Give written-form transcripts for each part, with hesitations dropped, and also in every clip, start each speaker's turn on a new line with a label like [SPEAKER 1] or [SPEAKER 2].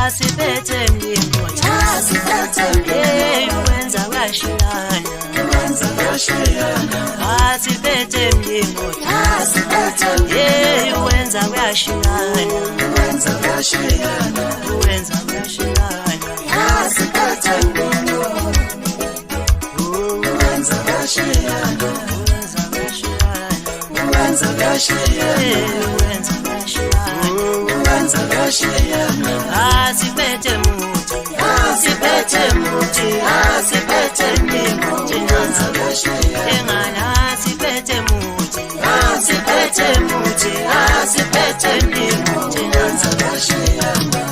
[SPEAKER 1] Asiphethe mlingo wenza kashiyana asiphethe mlingo wenza kashiyana wenza kashiyana asiphethe mlingo wenza kashiyana wenza kashiyana asiphethe muthi asiphethe mlingo wenza kashiyana engana asiphethe muthi asiphethe mlingo wenza kashiyana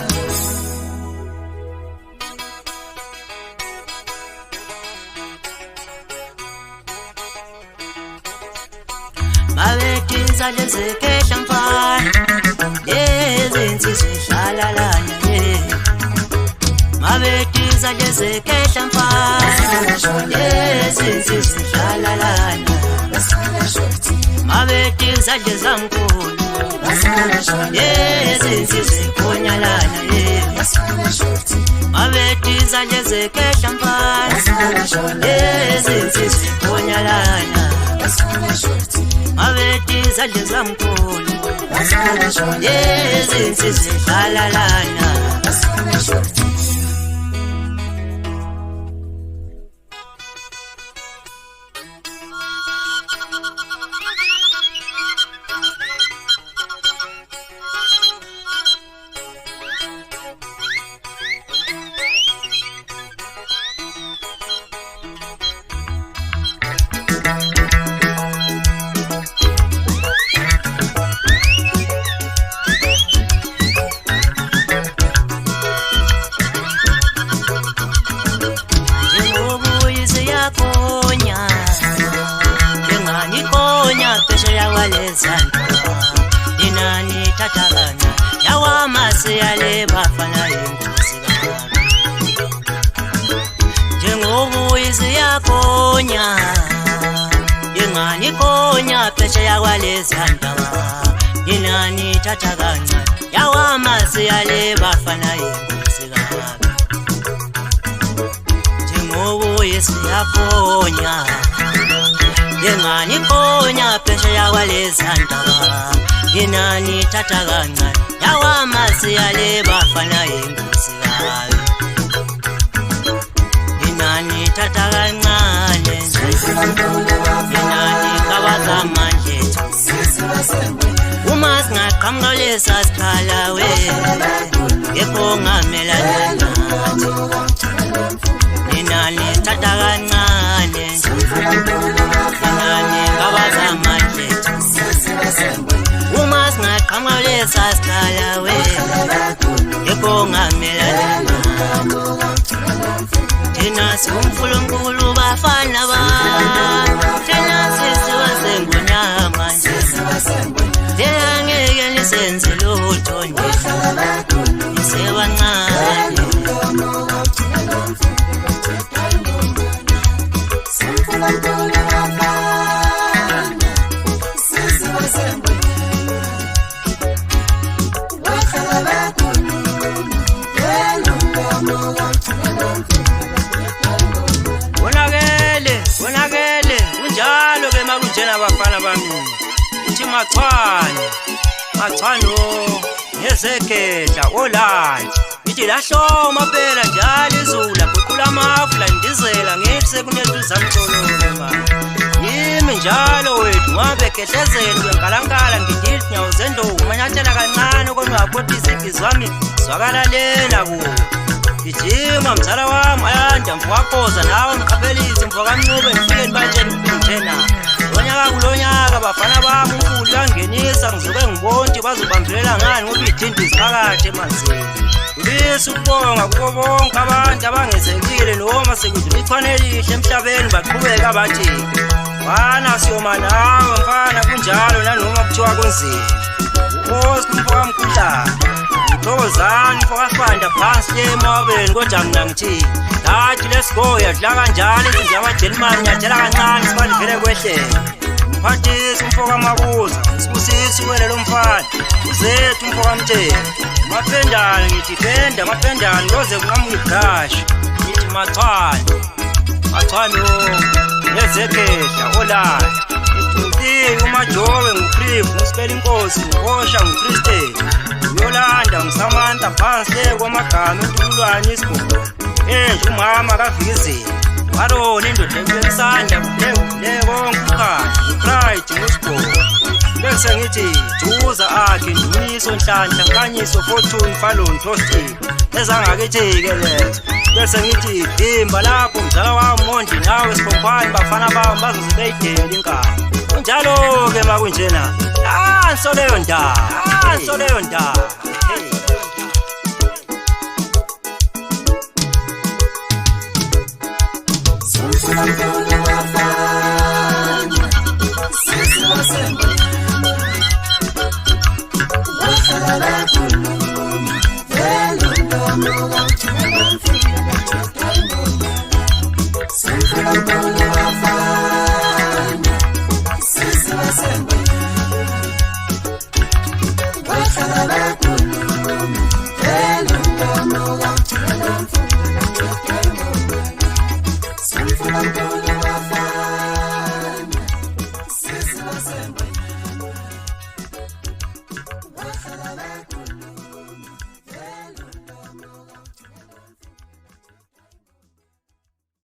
[SPEAKER 1] Mabetiza lezekehla mfana lezinsizidlalalana Mabetiza lezekehla mfana lezinsizidlalalana Mabetiza lezankulu lezinsizikonyalana Mabetiza lezekehla mfana lezinsizikonyalana Mabetiza lezamkhulu lezinsizidlalalana Inani tatakana yawa masiyale bafana inkosi Jengobu izi yakonya Ingani konya pesha yawalezandawa Inani tatakana yawa masiyale bafana inkosi Jengobu izi yakonya Yengani konya pesha yawalezandawa Inani tatakana yawa masiyale bafana inkosi Inani tatakana Inani kabazamanje Uma singaqhamuka lesa sikhala we Yekho ngamelana nathi Inani tatakana Inani kabazamanje Uma singaqhamuka lesa sikhala we Yekho ngamelana nathi Thina siwumfulunkulu bafana ba Thina sisiwasengunyama nje Ngeke nisenze lutho nje Nisebancane Wonakele kunjalo ke makunjena abafana bami Ithi machano nezekhetla olanje Ithi lahloma phela njalo izulu aguqula amafula ndizela ngithi sekunethu zamtholole manje Yimi njalo wethu ngabe kehlezelo ngalankala ngidithi nyawo zendlovu manyathela kancane kodwa waphothisa igizwi wami zwakala lena kuwo Ijima mzala wami ayanda mfowakhoza nawe mqaphelisi mfokamncube ngifike nibatshela ngithena Lonyaka kulonyaka bafana bami unkulu yangenisa ngizoke ngibonke bazobambelela ngani ngoba idinda iziphakathi emanzini Ubisi ukubonga kubo bonke abantu abangezekile noma sekudlula ichwane elihle emhlabeni baqhubeka bathi Mfana siyoma nawe mfana kunjalo nanoma kuthiwa kunzima Ukosi kumfokamkhudlana Thokozani mfokasibanda phansi emabeni kodwa mina ngithi Dathi let's go yadla kanjalo izinto yamaJenimani nyathela kancane sibani vele kwehlele Mphathisi umfoka mabuza sibusisi wena lo mfana zethu mfokamtsheni mapendana ngithi penda mapendana loze kunqamuka ibrashi ngithi machwane yezekhehla olala ngithi umajobe nguChris ngusibela inkosi ngosha nguChristine uyolanda ngisamantha phansi kwamagama entululwane isigogo nje umama kavikizini warona indoda ekusanda kuphekule konke ukhaya upride ngesigogo bese ngithi juza akhe nduniso nhlanhla nkanyiso fortune falon toasting ezangakithi-ke lezo bese ngithi dimba lapho mdala wami mondli nawe sikhokhwane bafana bami bazoze beyidele inkani kunjalo-ke makunjena nanso leyo ndaba
[SPEAKER 2] Hey,